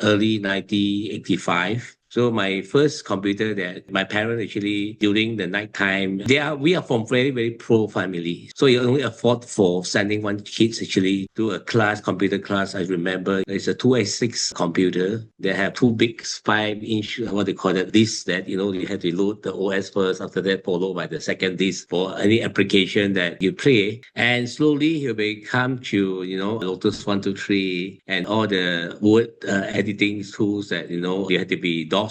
early 1985. So my first computer that my parents actually during the night time, we are from very, very poor family. So you only afford for sending one kids actually to a computer class. I remember it's a 286 computer. They have two big 5-inch, what they call it, discs that, you have to load the OS first, after that followed by the second disc for any application that you play. And slowly you become to, Lotus 123 and all the word editing tools that, you have to be DOS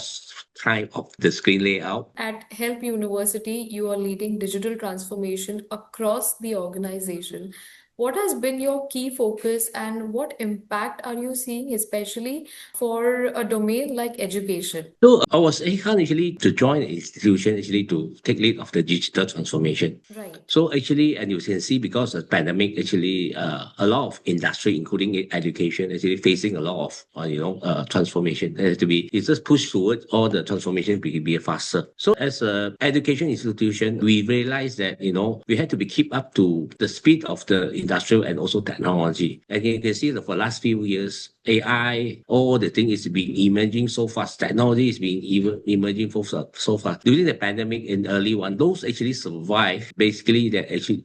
type of the screen layout. At Help University, you are leading digital transformation across the organization. What has been your key focus and what impact are you seeing, especially for a domain like education? So I was able actually to join an institution actually to take lead of the digital transformation. Right. So actually, and you can see because of the pandemic, actually, a lot of industry, including education, actually facing a lot of, transformation. It has to be, it's just pushed towards all the transformation be faster. So as a education institution, we realized that, we had to be keep up to the speed of the industrial and also technology. And you can see that for the last few years, AI, all the thing is being emerging so fast. Technology is being emerging so fast. During the pandemic in early one, those actually survived. Basically, that actually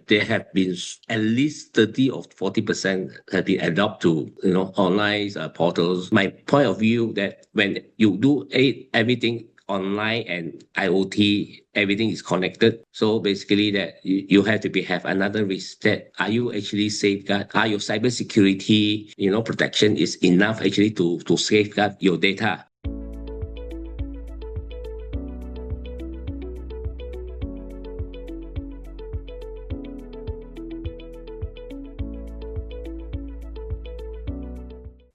there have been at least 30 or 40% have been adopted to online portals. My point of view that when you do everything online and IoT, everything is connected. So basically that you have to have another risk that are you actually safeguard, are your cybersecurity, protection is enough actually to safeguard your data.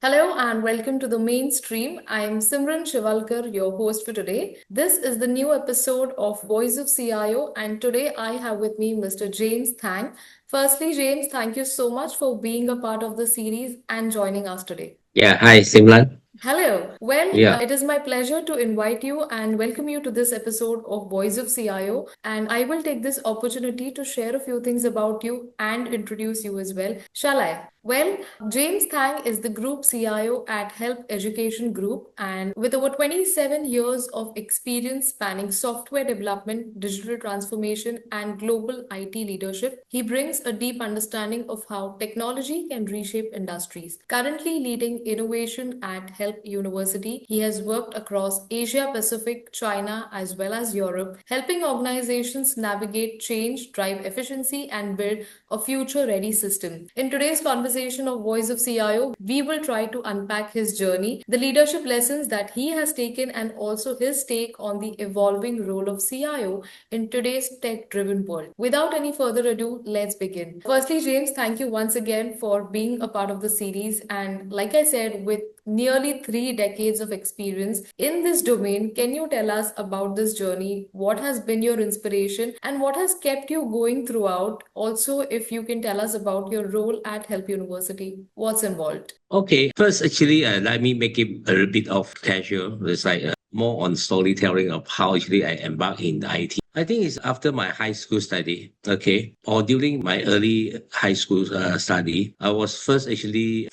Hello and welcome to the mainstream. I'm Simran Shivalkar, your host for today. This is the new episode of Voice of CIO, and today I have with me Mr. James Thang. Firstly, James, thank you so much for being a part of the series and joining us today. Yeah, hi Simran. Hello. Well, Yeah. it is my pleasure to invite you and welcome you to this episode of Voice of CIO. And I will take this opportunity to share a few things about you and introduce you as well. Shall I? Well, James Thang is the Group CIO at Help Education Group, and with over 27 years of experience spanning software development, digital transformation, and global IT leadership, he brings a deep understanding of how technology can reshape industries. Currently leading innovation at Help University, he has worked across Asia Pacific, China, as well as Europe, helping organizations navigate change, drive efficiency, and build a future ready system. In today's conversation of Voice of CIO, we will try to unpack his journey, the leadership lessons that he has taken, and also his take on the evolving role of CIO in today's tech driven world. Without any further ado, let's begin. Firstly, James, thank you once again for being a part of the series. And like I said, with nearly 3 decades of experience in this domain, can you tell us about this journey? What has been your inspiration and what has kept you going throughout? Also, if you can tell us about your role at Help University, what's involved? Okay. First, actually, let me make it a little bit of casual. It's like more on storytelling of how actually I embarked in IT. I think it's after my high school study, okay, or during my early high school study, I was first actually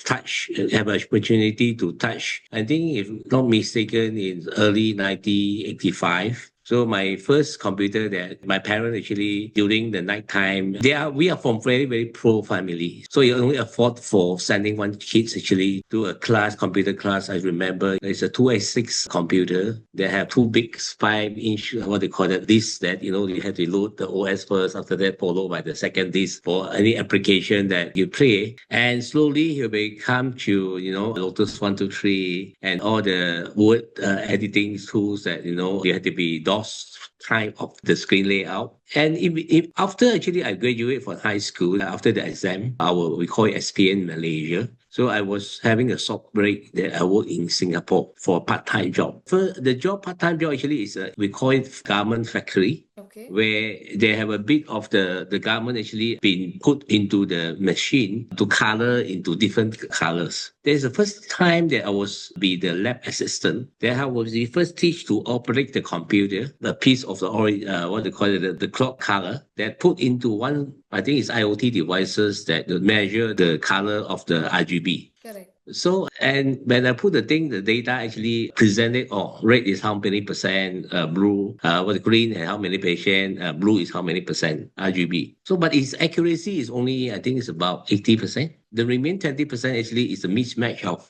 have an opportunity to touch, I think if not mistaken, in early 1985. So my first computer that my parents actually during the night time, we are from very, very poor family. So you only afford for sending one kids actually to a computer class. I remember it's a 286 computer. They have two big 5-inch, what they call it, discs that, you have to load the OS first, after that followed by the second disc for any application that you play. And slowly you become to, Lotus 123 and all the word editing tools that, you have to be DOS type of the screen layout. And if after actually I graduate from high school, after the exam, we call it SPN Malaysia. So I was having a short break that I work in Singapore for a part-time job. The part-time job actually is we call it garment factory. Okay. Where they have a bit of the garment actually been put into the machine to color into different colors. There's the first time that I was be the lab assistant. Then I was the first teach to operate the computer, the piece of the what they call it, the clock color that put into one, I think it's IoT devices that measure the color of the RGB. Correct. So, and when I put the data actually presented, oh, red is how many percent, blue, green and how many percent, blue is how many percent RGB. So, but its accuracy is only, I think it's about 80%. The remaining 20% actually is a mismatch of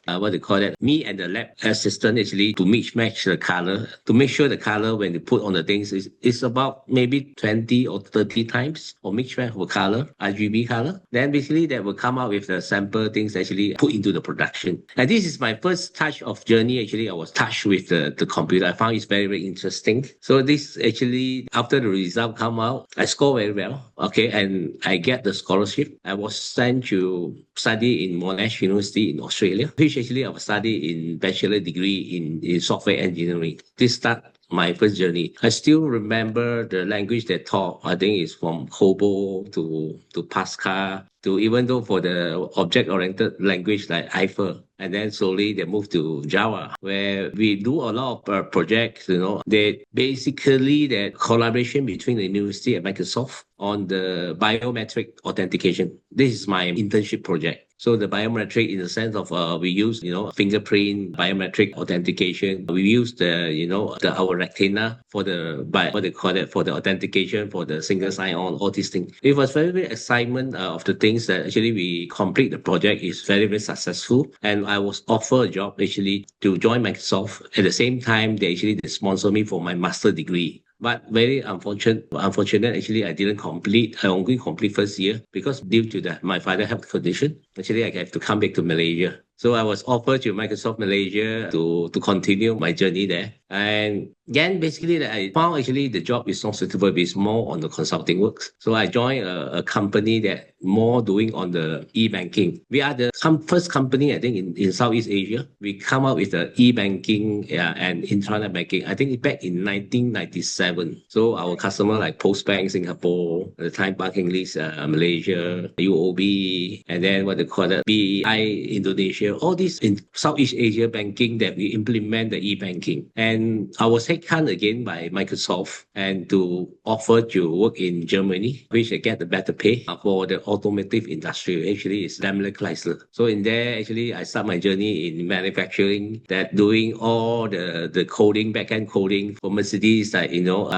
me and the lab assistant actually to mismatch the color, to make sure the color when you put on the things is about maybe 20 or 30 times or mismatch of color, RGB color. Then basically that will come out with the sample things actually put into the production. And this is my first touch of journey. Actually, I was touched with the computer. I found it's very, very interesting. So this actually, after the result come out, I score very well. Okay. And I get the scholarship. I was sent to study in Monash University in Australia, which actually I was study in bachelor degree in software engineering. This start my first journey. I still remember the language they taught. I think it's from COBOL to Pascal to even though for the object-oriented language like Eiffel. And then slowly they moved to Java, where we do a lot of projects. They basically the collaboration between the university and Microsoft on the biometric authentication. This is my internship project. So the biometric in the sense of we use fingerprint biometric authentication. We use our retina for the for the authentication for the single sign-on, all these things. It was very, very excitement of the things that actually we complete the project is very, very successful. And I was offered a job actually to join Microsoft. At the same time, they sponsor me for my master degree. But very unfortunate, actually, I didn't complete. I only complete first year because due to my father health condition, actually, I have to come back to Malaysia. So I was offered to Microsoft Malaysia to continue my journey there. And then basically I found actually the job is not suitable. It's more on the consulting works. So I joined a company that more doing on the e-banking. We are the first company, I think, in Southeast Asia. We come up with the e-banking and intranet banking. I think back in 1997. So our customer like Postbank Singapore, the time Banking List Malaysia, UOB, and then BI Indonesia, all these in Southeast Asia banking that we implement the e-banking. And I was headhunted again by Microsoft and to offer to work in Germany, which I get the better pay for the automotive industry. Actually, it's Daimler Chrysler. So in there, actually, I start my journey in manufacturing, that doing all the coding, back-end coding for Mercedes, like,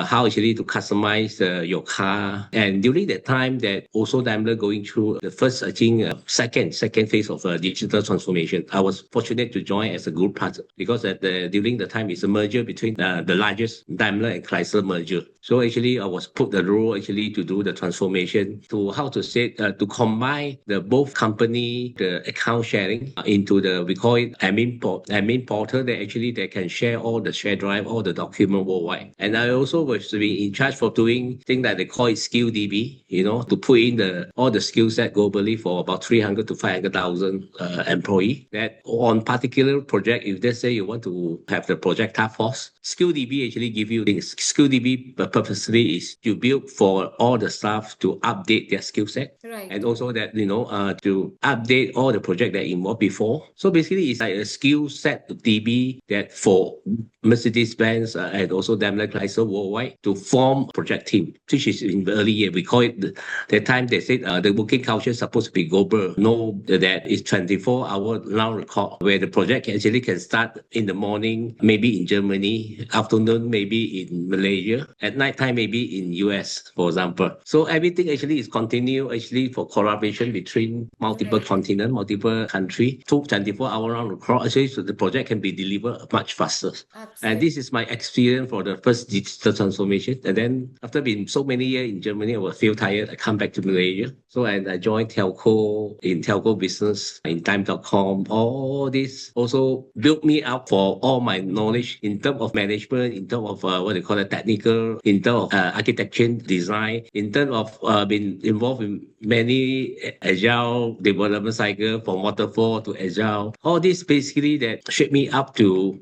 how actually to customize your car. And during that time, that also Daimler going through the first, I think, second phase of digital transformation. I was fortunate to join as a group partner because during the time it's a merger between the largest Daimler and Chrysler merger. So actually, I was put the role actually to do the transformation to to combine the both company the account sharing into we call it admin portal that actually they can share all the share drive, all the document worldwide. And I also was to be in charge for doing things that they call it skill DB, to put in all the skill set globally for about 300 to 500,000 employee. That on particular project, if they say you want to have the project task force, skill DB actually give you things. Skill DB purposely is to build for all the staff to update their skill set. Right. And also that, to update all the project that involved before. So basically it's like a skill set DB that for Mercedes-Benz and also Daimler Chrysler worldwide to form project team, which is in the early year. We call it, that time they said the working culture is supposed to be global. No, that is 24-hour round record where the project actually can start in the morning, maybe in Germany, afternoon, maybe in Malaysia, at night time, maybe in US, for example. So everything actually is continue actually for collaboration between multiple continents, multiple countries, 24-hour round the clock. Actually, so the project can be delivered much faster. Absolutely. And this is my experience for the first digital transformation. And then after being so many years in Germany, I was feel tired. I come back to Malaysia. So and I joined telco in telco business in time.com. All this also built me up for all my knowledge in terms of management, in terms of technical, in terms of architecture, design, in terms of being involved in many agile development cycle from waterfall to agile. All this basically that shaped me up to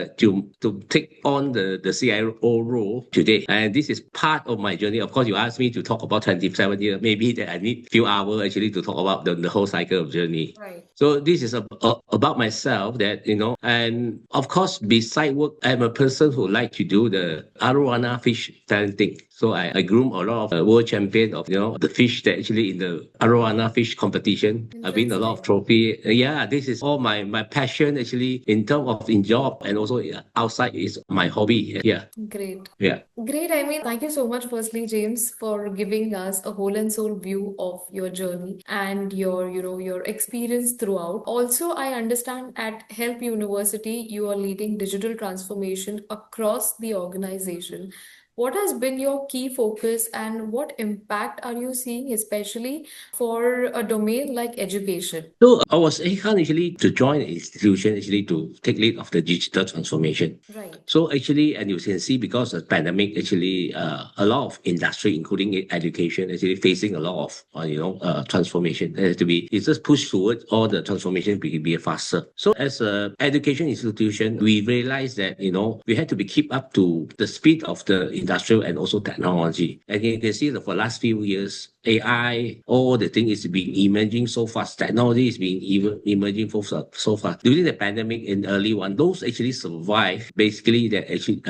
take on the CIO role today. And this is part of my journey. Of course, you asked me to talk about 27 years. Maybe that I need few hours actually to talk about the whole cycle of journey. Right. So this is about myself that, and of course, beside work, I'm a person who like to do the arowana fish selling thing. So I groom a lot of world champion of the fish that actually in the arowana fish competition. I win a lot of Interesting. trophy. Yeah, this is all my passion actually in terms of in job and also outside is my hobby. Yeah, Great. yeah. Great. I mean, thank you so much, firstly, James, for giving us a whole and soul view of your journey and your experience throughout. Also, I understand at Help University, you are leading digital transformation across the organization. What has been your key focus and what impact are you seeing, especially for a domain like education? So I was able actually to join an institution actually to take lead of the digital transformation. Right. So actually, and you can see because of pandemic, actually, a lot of industry, including education, actually facing a lot of transformation. It has to be it's just pushed forward all the transformation be faster. So as a education institution, we realized that we had to be keep up to the speed of the industrial and also technology. And you can see that for the last few years, AI, all the thing is being emerging so fast. Technology is being even emerging so fast. During the pandemic in early one, those actually survived. Basically, that actually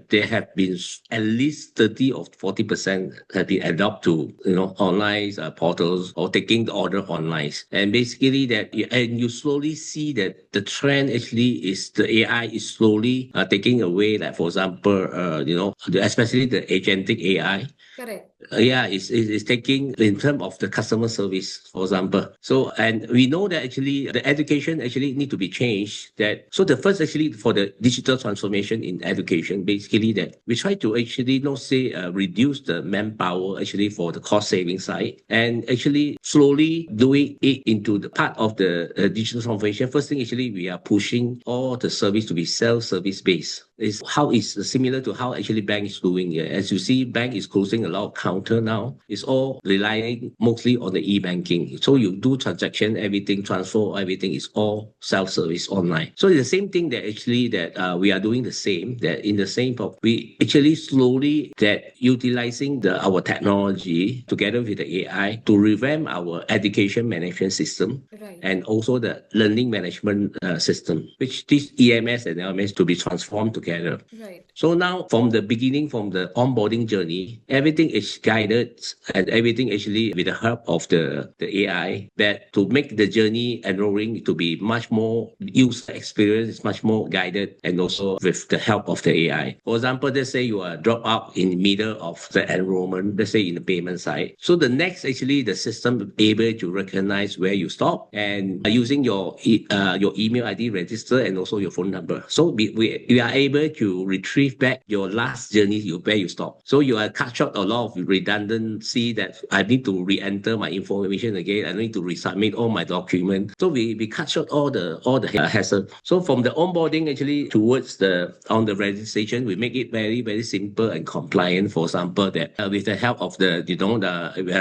there have been at least 30 or 40% have been adopted to online portals or taking the order online. And basically and you slowly see that the trend actually is the AI is slowly taking away. Like for example, especially the agentic AI. Correct. Yeah, it's taking in terms of the customer service, for example. So, and we know that actually the education actually need to be changed. That so the first actually for the digital transformation in education, basically that we try to actually not say reduce the manpower actually for the cost saving side, and actually slowly doing it into the part of the digital transformation. First thing actually we are pushing all the service to be self-service based. Is how is similar to how actually bank is doing. Yeah. As you see, bank is closing a lot of counter now. It's all relying mostly on the e-banking. So you do transaction, everything, transfer, everything is all self-service online. So it's the same thing that actually that we are doing the same, that in the same, we actually slowly that utilizing our technology together with the AI to revamp our education management system Right. and also the learning management system, which this EMS and LMS to be transformed together. Right. So now from the beginning, from the onboarding journey, everything is guided and everything actually with the help of the AI that to make the journey enrolling to be much more user experience, much more guided and also with the help of the AI. For example, let's say you are drop out in the middle of the enrollment, let's say in the payment side. So the next actually the system able to recognize where you stop and using your email ID register and also your phone number. So we are able to retrieve back your last journey where you stop. So you are cut short a lot of redundancy that I need to re-enter my information again. I need to resubmit all my documents. So we cut short all the hassle. So from the onboarding actually towards the on the registration, we make it very very simple and compliant. For example, that with the help of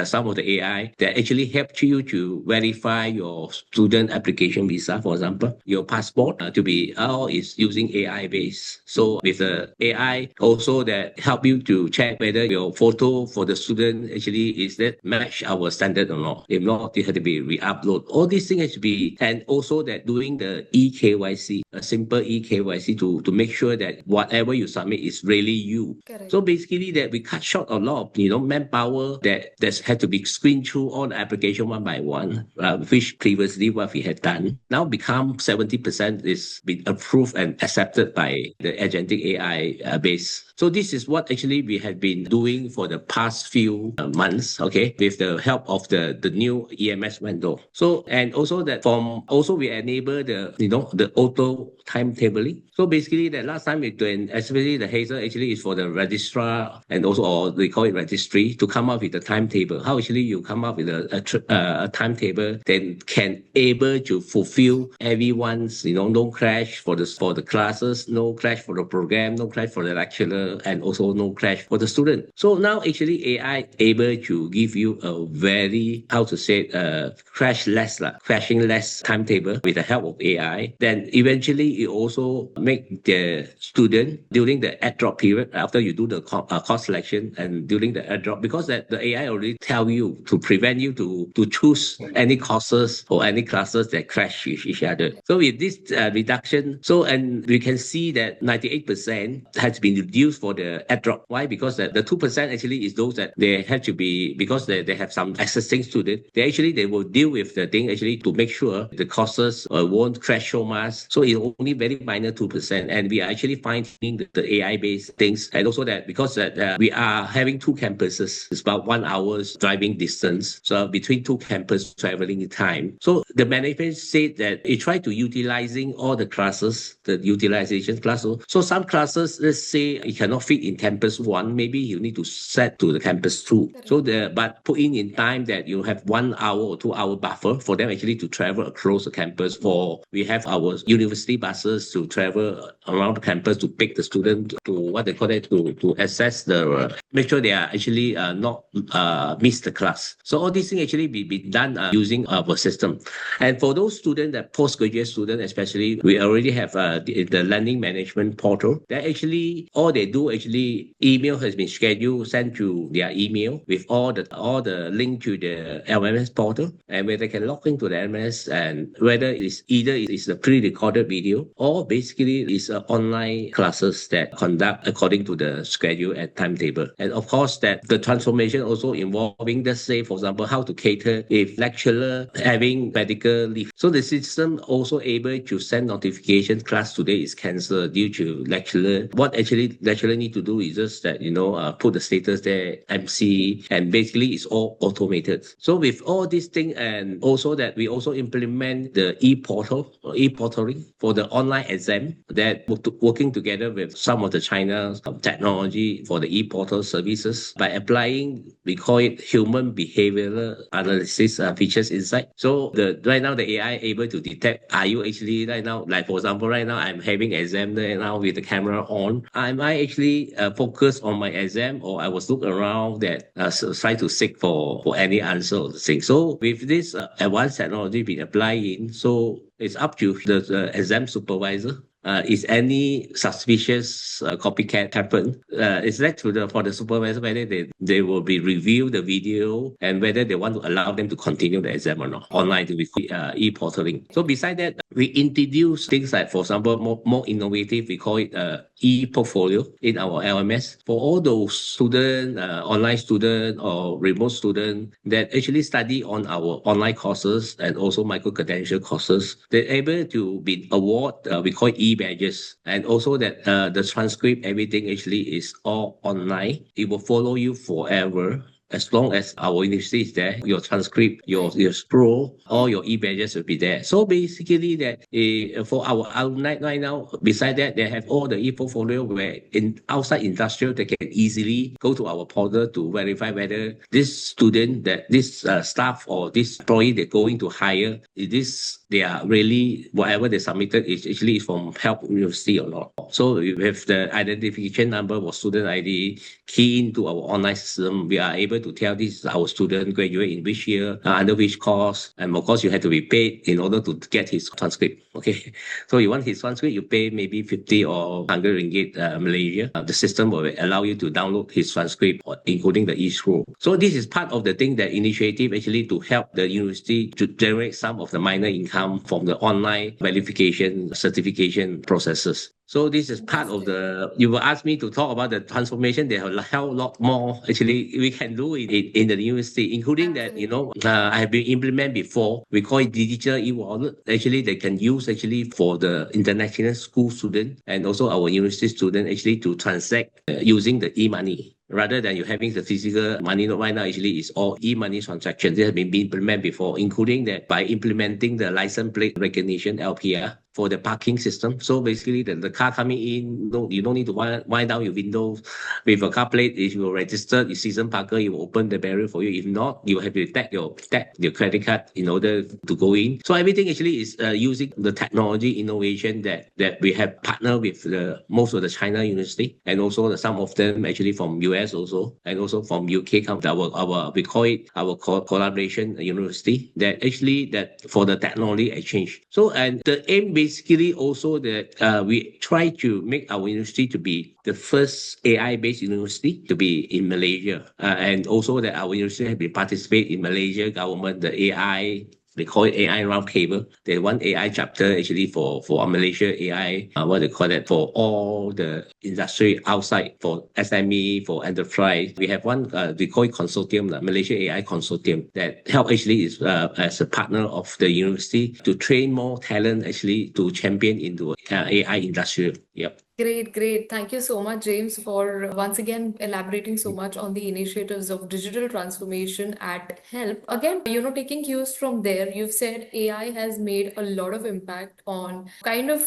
some of the AI that actually help you to verify your student application visa, for example, your passport to be all is using AI based. So with the AI also that help you to check whether your photo for the student actually is that match our standard or not. If not, it had to be re-upload. All these things has to be, and also that doing the eKYC, a simple eKYC to make sure that whatever you submit is really you. Correct. So basically that we cut short a lot of manpower that had to be screened through all the application one by one, which previously what we had done now become 70% is been approved and accepted by the agentic AI base. So this is what actually we have been doing for the past few months, okay, with the help of the new EMS window. So and also that from also we enable the auto timetabling. So basically that last time we doing especially the Hazel actually is for the registrar and also or they call it registry to come up with the timetable. How actually you come up with a timetable then can able to fulfill everyone's no crash for the classes, no crash for the program, no crash for the lecturer, and also no crash for the student. So now actually actually AI able to give you a very, how to say, crashing less timetable with the help of AI. Then eventually it also make the student during the airdrop period, after you do the course selection and during the airdrop, because that the AI already tell you to prevent you to choose any courses or any classes that crash with each other. So with this reduction, and we can see that 98% has been reduced for the airdrop. Why? Because the 2% actually is those that they have to be, because they have some existing students, they will deal with the thing actually to make sure the courses won't crash so much. So it's only very minor 2%. And we are actually finding the AI-based things. And also that because we are having two campuses, it's about 1 hour's driving distance. So between two campus traveling time. So the management said that it tried to utilizing all the classes, the utilization class. So some classes, let's say it cannot fit in campus 1, maybe you need to set to the campus 2. So but put in time that you have 1 hour or 2 hour buffer for them actually to travel across the campus. For we have our university buses to travel around the campus to pick the student to what they call it, to assess the make sure they are actually not miss the class. So all these things actually be done using our system. And for those students, that postgraduate students especially, we already have the learning management portal. That actually all they do actually email has been scheduled, sent to their email with all the link to the LMS portal, and where they can log into the LMS, and whether it's either it's a pre-recorded video or basically it's online classes that conduct according to the schedule and timetable. And of course that the transformation also involving, let's say for example, how to cater if lecturer having medical leave. So the system also able to send notification class today is cancelled due to lecturer. What actually lecturer need to do is just that, put the status there, MC, and basically it's all automated. So with all these things, and also that we also implement the e-portaling for the online exam, that working together with some of the China technology for the e-portal services by applying, we call it human behavioral analysis features inside. So right now the AI able to detect, are you actually right now, like for example, right now I'm having exam right now with the camera on. Am I actually focused on my exam, or I was look around that try to seek for any answer of the thing. So with this advanced technology being applied in, so it's up to the exam supervisor. Is any suspicious copycat happen? It's left for the supervisor whether they will be review the video and whether they want to allow them to continue the exam or not online with e-portaling. So beside that, we introduce things like, for example, more innovative. We call it e-portfolio in our LMS for all those student, online student or remote student that actually study on our online courses and also micro-credential courses. They're able to be award, we call it e-badges, and also that the transcript, everything actually is all online. It will follow you forever. As long as our university is there, your transcript, your pro, all your e-badges will be there. So basically that for our alumni right now, beside that, they have all the e-portfolio where outside industrial, they can easily go to our portal to verify whether this student, that this staff or this employee they're going to hire, they are really, whatever they submitted is actually from Help University or not. So with the identification number or student ID key into our online system, we are able to tell this is our student graduate in which year, under which course, and of course you have to be paid in order to get his transcript. Okay, so you want his transcript, you pay maybe 50 or 100 ringgit Malaysia. The system will allow you to download his transcript, including the e-scroll. So this is part of the thing, that initiative actually to help the university to generate some of the minor income from the online verification certification processes. So this is part of you will ask me to talk about the transformation. There are a hell lot more actually we can do in the university, including that, I have been implemented before. We call it digital e-wallet. Actually, they can use actually for the international school student and also our university student actually to transact using the e-money. Rather than you having the physical money note right now, actually it's all e-money transactions. They have been implemented before, including that by implementing the license plate recognition LPR. for the parking system. So basically, the car coming in, no, you don't need to wind down your windows with a car plate. If you're registered, you season parker, it will open the barrier for you. If not, you have to tag your credit card in order to go in. So everything actually is using the technology innovation that we have partnered with most of the China university, and also some of them actually from US also, and also from UK. Our we call it our collaboration university, that actually that for the technology exchange. So and the aim basically also that we try to make our university to be the first AI based university to be in Malaysia, and also that our university have been participate in Malaysia government the AI. They call it AI Roundtable. They one AI chapter actually for Malaysia AI, what they call it, for all the industry outside, for SME, for enterprise. We have one, we call it consortium, Malaysia AI Consortium, that help actually is as a partner of the university to train more talent actually to champion into AI industry. Yep. Great, great. Thank you so much, James, for once again elaborating so much on the initiatives of digital transformation at Help. Again, taking cues from there, you've said AI has made a lot of impact on kind of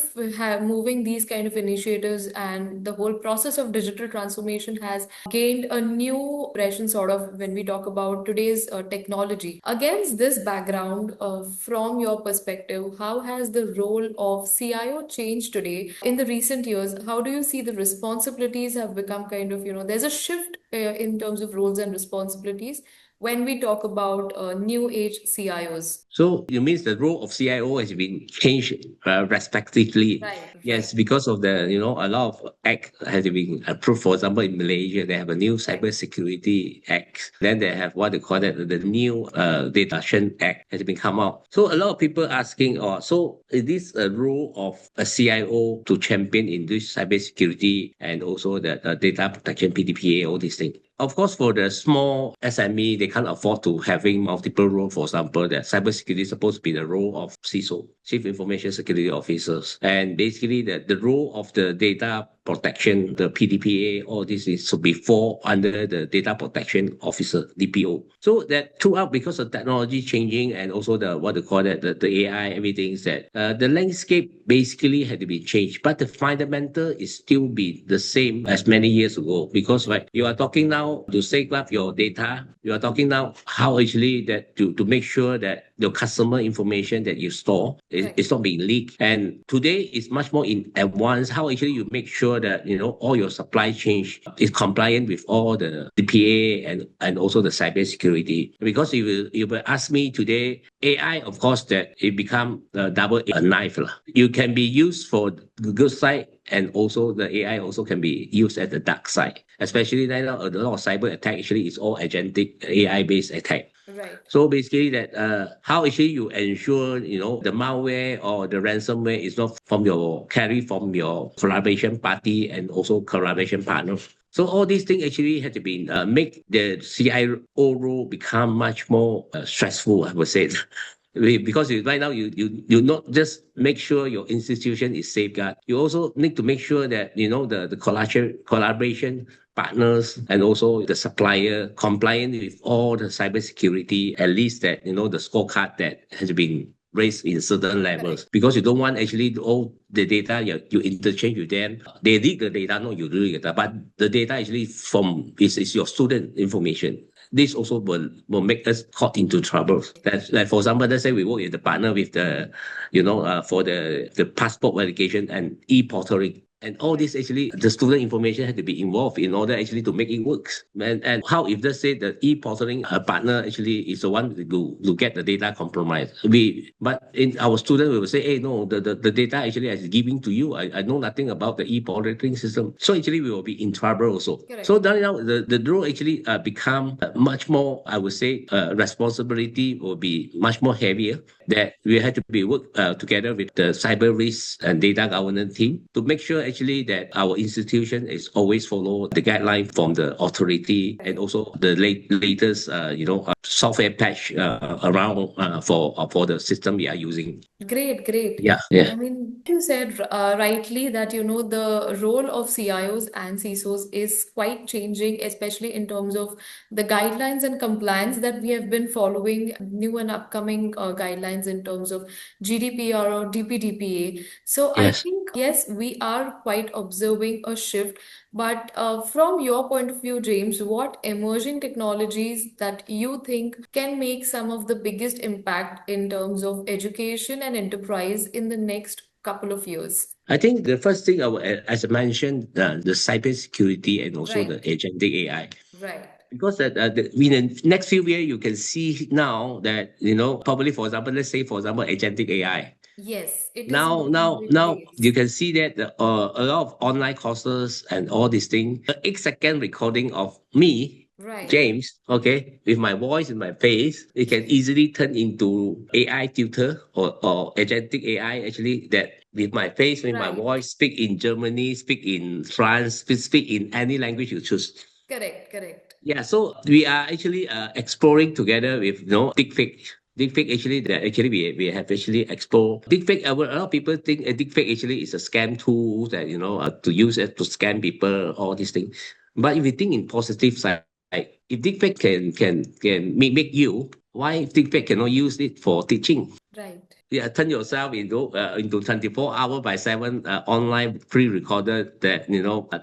moving these kind of initiatives, and the whole process of digital transformation has gained a new impression, sort of, when we talk about today's technology. Against this background, from your perspective, how has the role of CIO changed today in the recent years? How do you see the responsibilities have become kind of, there's a shift in terms of roles and responsibilities when we talk about new age CIOs? So you means the role of CIO has been changed respectively. Right, Yes, right. because of the, a lot of act has been approved. For example, in Malaysia, they have a new Right. cybersecurity act. Then they have what they call it, the new data protection act has been come out. So a lot of people asking, so is this a role of a CIO to champion in this cybersecurity and also the data protection, PDPA, all these things? Of course, for the small SME, they can't afford to having multiple roles. For example, that cybersecurity is supposed to be the role of CISO, Chief Information Security Officers. And basically, the role of the data protection, the PDPA, all this is to be fall under the Data Protection Officer, DPO. So that throughout, because of technology changing and also the what they call that, the AI, everything is that the landscape basically had to be changed. But the fundamental is still be the same as many years ago. Because right, you are talking now to safeguard your data. You are talking now how actually that to make sure that your customer information that you store is not being leaked. And today is much more in advanced how actually you make sure that all your supply chain is compliant with all the DPA and also the cybersecurity. Because if you will ask me today, AI, of course, that it become a double a knife. You can be used for the good side, and also the AI also can be used at the dark side. Especially now, a lot of cyber attack actually is all agentic AI based attack. Right. So basically that how actually you ensure the malware or the ransomware is not from your collaboration party and also collaboration partner. So all these things actually have to be make the CIO role become much more stressful, I would say. Because right now you not just make sure your institution is safeguard, you also need to make sure that the collaboration partners and also the supplier compliant with all the cybersecurity, at least that the scorecard that has been raised in certain levels. Because you don't want actually all the data you interchange with them. They read the data, not you read the data, but the data actually is your student information. This also will make us caught into trouble. That's like, for example, let's say we work with the partner with the, for the passport verification and e-portaling. And all this actually, the student information had to be involved in order actually to make it works. And how if let's say the e-portaling partner actually is the one to get the data compromised. But in our student, we will say, hey, no, the data actually is giving to you. I know nothing about the e-portaling system. So actually we will be in trouble also. Correct. So now the role actually become much more, I would say, responsibility will be much more heavier, that we have to be work together with the cyber risk and data governance team to make sure actually that our institution is always follow the guideline from the authority and also the latest, software patch around for the system we are using. Great, great. Yeah, yeah. I mean, you said rightly that the role of CIOs and CISOs is quite changing, especially in terms of the guidelines and compliance that we have been following, new and upcoming guidelines in terms of GDPR or DPDPA. So I Yes. think, yes, we are quite observing a shift. But from your point of view, James, what emerging technologies that you think can make some of the biggest impact in terms of education and enterprise in the next couple of years? I think the first thing, as I mentioned, the cybersecurity and also the Right, agentic AI. right. Because in the next few years, you can see now that, probably, for example, let's say, for example, agentic AI. Yes, it is Now, moving now, with now waves. you can see that a lot of online courses and all these things, 8-second recording of me, Right, James, okay, with my voice and my face, it can easily turn into AI tutor or agentic AI actually that with my face, with my right. voice, speak in Germany, speak in France, speak in any language you choose. Correct, correct. Yeah, so we are actually exploring together with deepfake. Deepfake actually that actually we have actually explored deepfake. A lot of people think deepfake actually is a scam tool that to use it to scam people, all these things. But if you think in positive side, if deepfake can make you, why deepfake cannot use it for teaching? Right, Yeah, turn yourself into 24 hour by 7 online pre-recorded that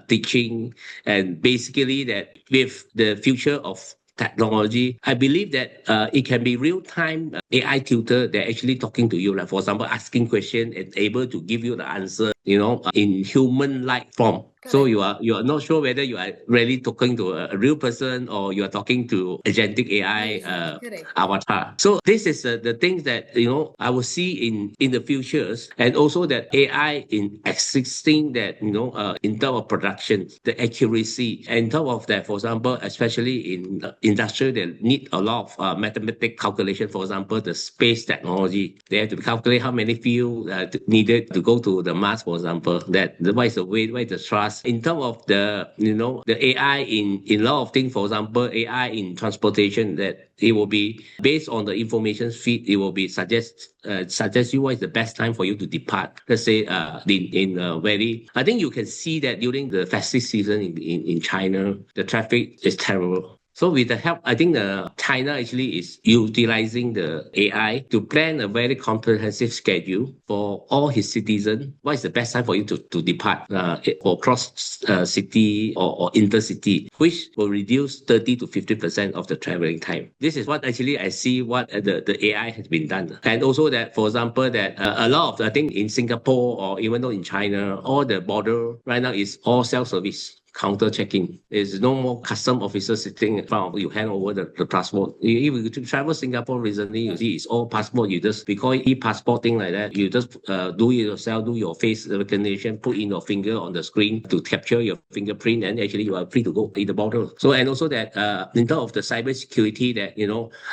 teaching, and basically that with the future of technology, I believe that it can be real time AI tutor that actually talking to you, like for example asking question and able to give you the answer in human like form. So correct. you are not sure whether you are really talking to a real person or you are talking to agentic AI Agent, correct. avatar. So this is the things that I will see in the futures, and also that AI in existing that in terms of production, the accuracy, and in terms of that, for example, especially in industrial, they need a lot of mathematic calculation. For example, the space technology, they have to calculate how many fuel needed to go to the Mars, for example. What is the weight, what is the thrust. In terms of the AI in a lot of things, for example, AI in transportation, that it will be based on the information feed. It will be suggest you what is the best time for you to depart. Let's say in very, I think you can see that during the festive season in China, the traffic is terrible. So with the help, I think China actually is utilizing the AI to plan a very comprehensive schedule for all his citizens. What is the best time for you to depart for cross city or intercity, which will reduce 30 to 50% of the traveling time. This is what actually I see what the AI has been done. And also that, for example, that a lot of, I think in Singapore or even though in China, all the border right now is all self-service counter checking. There's no more custom officer sitting in front of you, hand over the passport. If you travel Singapore recently, you see it's all passport. You just, we call it e-passport thing like that. You just do it yourself, do your face recognition, put in your finger on the screen to capture your fingerprint, and actually you are free to go in the border. So, and also that in terms of the cyber security, that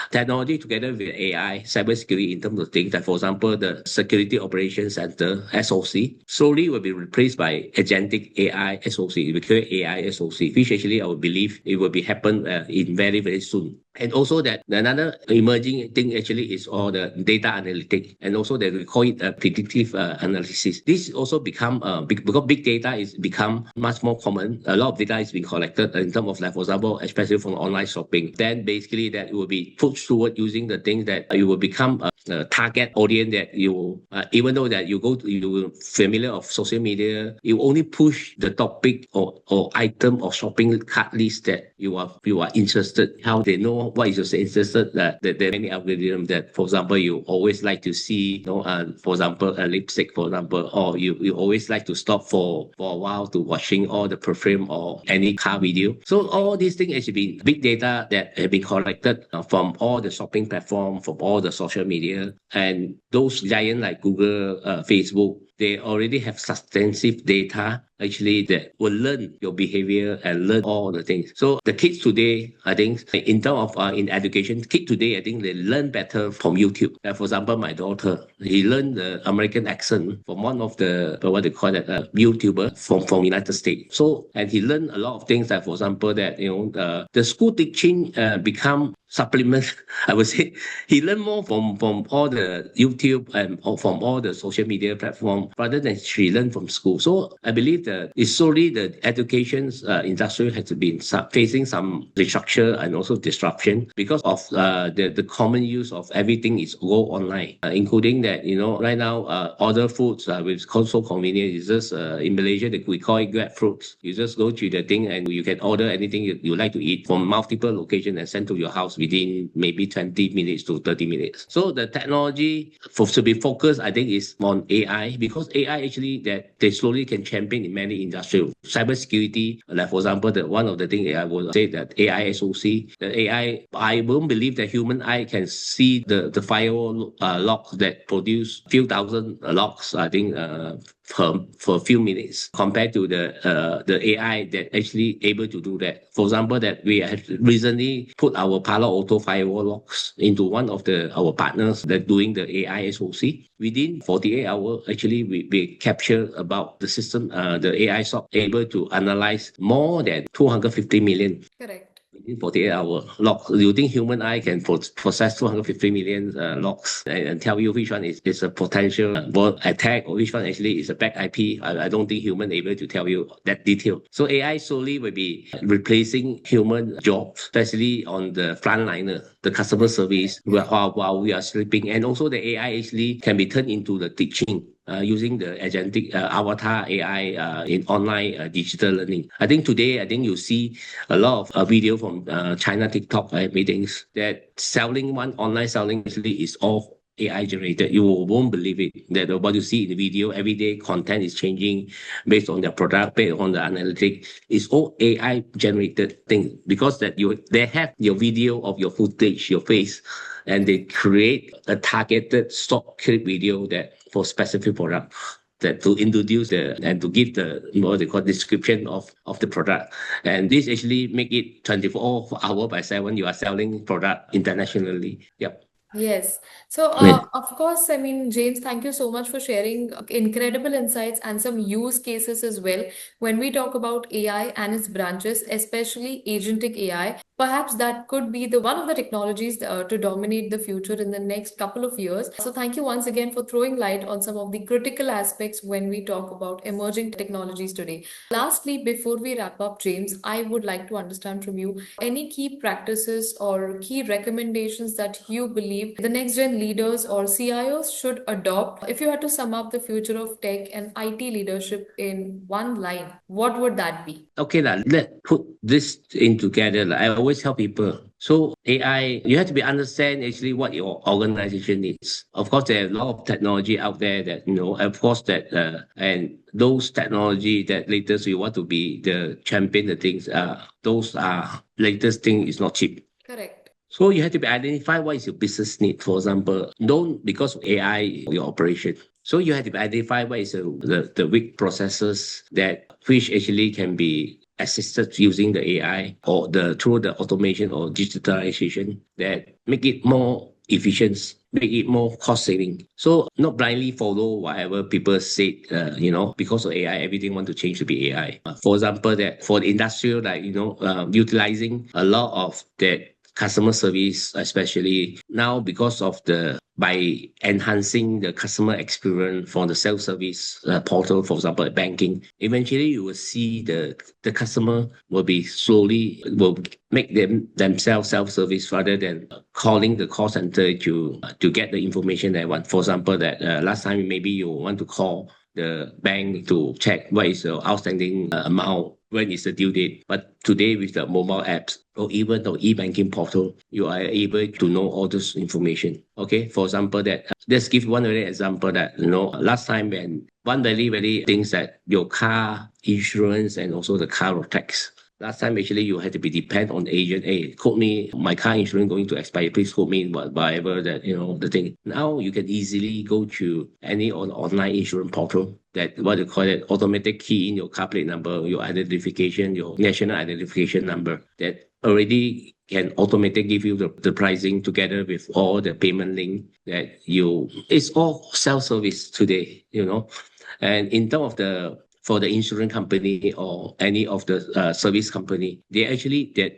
technology together with AI, cyber security in terms of things that, for example, the Security Operations Center (SOC) slowly will be replaced by agentic AI SOC. We call it AI SOC, which actually I would believe it will be happen in very, very soon. And also that another emerging thing actually is all the data analytics, and also that we call it predictive analysis. This also become because big data is become much more common. A lot of data is being collected in terms of, like for example, especially from online shopping. Then basically that will be pushed toward using the things that you will become a target audience, that you even though that you familiar of social media, you only push the topic or item or shopping cart list that you are interested. How they know what is your interested, that there are many algorithms that, for example, you always like to see for example a lipstick, for example, or you always like to stop for a while to watching all the perfume or any car video. So all these things has been big data that have been collected from all the shopping platform, from all the social media, and those giant like Google, Facebook, they already have substantive data actually that will learn your behavior and learn all the things. So the kids today, I think, in terms of in education, kids today, I think they learn better from YouTube. For example, my daughter, he learned the American accent from one of the what they call it, YouTuber from United States. So and he learned a lot of things. Like for example, that the school teaching become supplement. I would say he learned more from all the YouTube and from all the social media platform rather than she learned from school. So I believe that it's solely the education industry has been facing some restructure and also disruption because of the common use of everything is go online, including that right now order foods with so convenient. It's just in Malaysia we call it Grab Fruits. You just go to the thing and you can order anything you like to eat from multiple locations and send to your house within maybe 20 minutes to 30 minutes. So the technology to be focused, I think, is on AI because AI actually that they slowly can champion in many industries. Cybersecurity, like for example, one of the things I would say that AI SOC, the AI, I won't believe that human eye can see the firewall logs that produce few thousand logs, I think, for a few minutes compared to the AI that actually able to do that. For example, that we have recently put our Palo Alto firewall logs into one of our partners that doing the AI SOC. Within 48 hours, actually, we capture about the system, the AI SOC able to analyze more than 250 million. Correct. Within 48 hours logs. Do you think human eye can process 250 million logs and tell you which one is a potential attack or which one actually is a back IP? I don't think human able to tell you that detail. So AI slowly will be replacing human jobs, especially on the frontliner, the customer service, while we are sleeping. And also the AI actually can be turned into the teaching. Using the agentic avatar AI in online digital learning. I think today, you see a lot of video from China TikTok meetings that online selling actually is all AI generated. You won't believe it that what you see in the video every day content is changing based on their product, based on the analytics. It's all AI generated thing because that they have your video of your footage, your face, and they create a targeted stock clip video that for specific product that to introduce and to give the what they call description of the product. And this actually make it 24 hour by 7 you are selling product internationally. Yep. Yes. So, Yeah. of course, I mean, James, thank you so much for sharing incredible insights and some use cases as well. When we talk about AI and its branches, especially agentic AI, perhaps that could be the one of the technologies to dominate the future in the next couple of years. So, thank you once again for throwing light on some of the critical aspects when we talk about emerging technologies today. Lastly, before we wrap up, James, I would like to understand from you any key practices or key recommendations that you believe the next gen leaders or CIOs should adopt. If you had to sum up the future of tech and IT leadership in one line, what would that be? Okay, let's put this in together. I always tell people. So AI, you have to be understand actually what your organization needs. Of course, there are a lot of technology out there that of course that and those technology that latest you want to be the champion. The things those are latest thing is not cheap. Correct. So you have to be identify what is your business need. For example, don't because of AI your operation. So you have to identify what is the weak processes that which actually can be assisted using the AI or through the automation or digitalization that make it more efficient, make it more cost saving. So not blindly follow whatever people say, because of AI, everything want to change to be AI. For example, that for the industrial, like, utilizing a lot of that customer service, especially now because of by enhancing the customer experience for the self-service portal, for example, banking, eventually you will see the customer will make themselves self-service rather than calling the call center to get the information they want. For example, that last time maybe you want to call the bank to check what is the outstanding amount, when is the due date. But today with the mobile apps or even the e-banking portal, you are able to know all this information. Okay, for example, that let's give one very example that last time when one very things that your car insurance and also the car tax. Last time, actually, you had to be depend on the agent. Hey, quote me, my car insurance going to expire. Please quote me whatever that, the thing. Now you can easily go to any online insurance portal that, what you call it, automatic key in your car plate number, your identification, your national identification number, that already can automatically give you the pricing together with all the payment link it's all self-service today, And in terms of for the insurance company or any of the service company, they're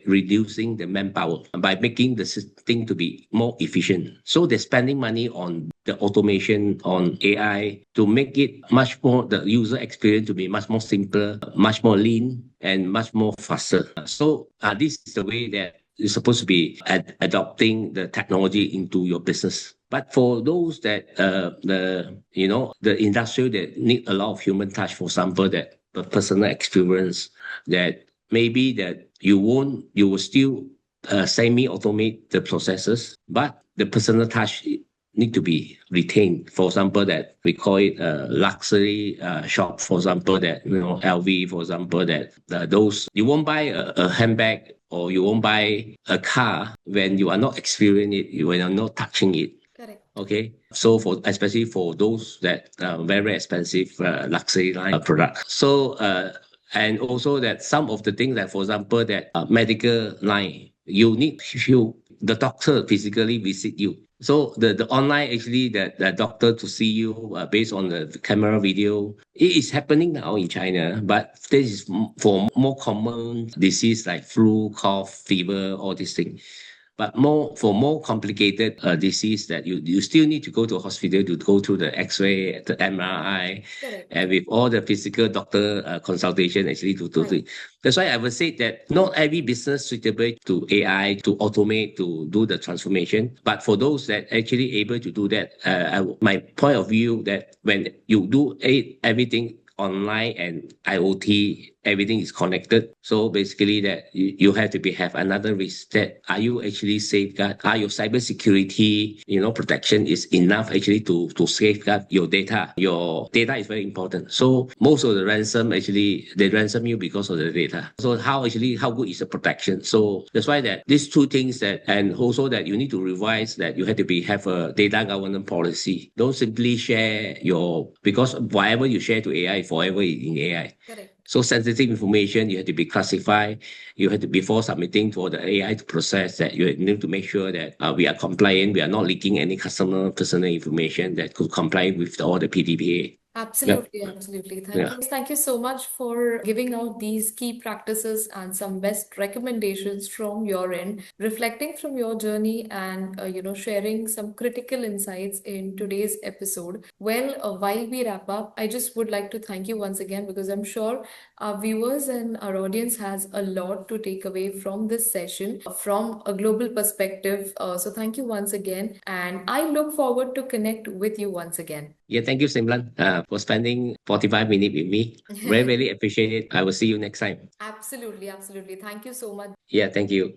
reducing the manpower by making the thing to be more efficient. So they're spending money on the automation, on AI, to make it much more, the user experience to be much more simpler, much more lean, and much more faster. So this is the way that you're supposed to be adopting the technology into your business. But for those that the industry that need a lot of human touch, for example, that the personal experience, that maybe that you will still semi-automate the processes, but the personal touch need to be retained. For example, that we call it a luxury shop. For example, that LV. For example, that those you won't buy a handbag or you won't buy a car when you are not experiencing it, when you're not touching it. Correct. Okay, so especially for those that very expensive luxury line product. So and also that some of the things that, for example, that medical line, the doctor physically visit you. So the online, actually, that the doctor to see you based on the camera video, it is happening now in China. But this is for more common disease like flu, cough, fever, all these things. But more complicated disease, that you still need to go to a hospital to go through the X-ray, the MRI, Correct. and with all the physical doctor consultation, actually to do Right. it. That's why I would say that not every business suitable to AI, to automate, to do the transformation. But for those that actually able to do that, my point of view that when you do everything online and IoT, everything is connected. So basically that you have to have another risk, that are you actually safeguard? Are your cybersecurity, protection is enough actually to safeguard your data? Your data is very important. So most of the ransom, actually they ransom you because of the data. So how good is the protection? So that's why that these two things, that, and also that you need to revise, that you have to have a data governance policy. Don't simply share because whatever you share to AI, forever in AI. Correct. So sensitive information, you have to be classified. You have to, before submitting for the AI to process, that you need to make sure that we are compliant. We are not leaking any customer personal information that could comply with all the PDPA. Yeah, Absolutely, absolutely. yeah. Thank you so much for giving out these key practices and some best recommendations from your end, reflecting from your journey and sharing some critical insights in today's episode. Well, while we wrap up, I just would like to thank you once again, because I'm sure our viewers and our audience has a lot to take away from this session from a global perspective. So thank you once again, and I look forward to connect with you once again. Yeah, thank you, Simran, for spending 45 minutes with me. Very, very appreciate it. I will see you next time. Absolutely, absolutely. Thank you so much. Yeah, thank you.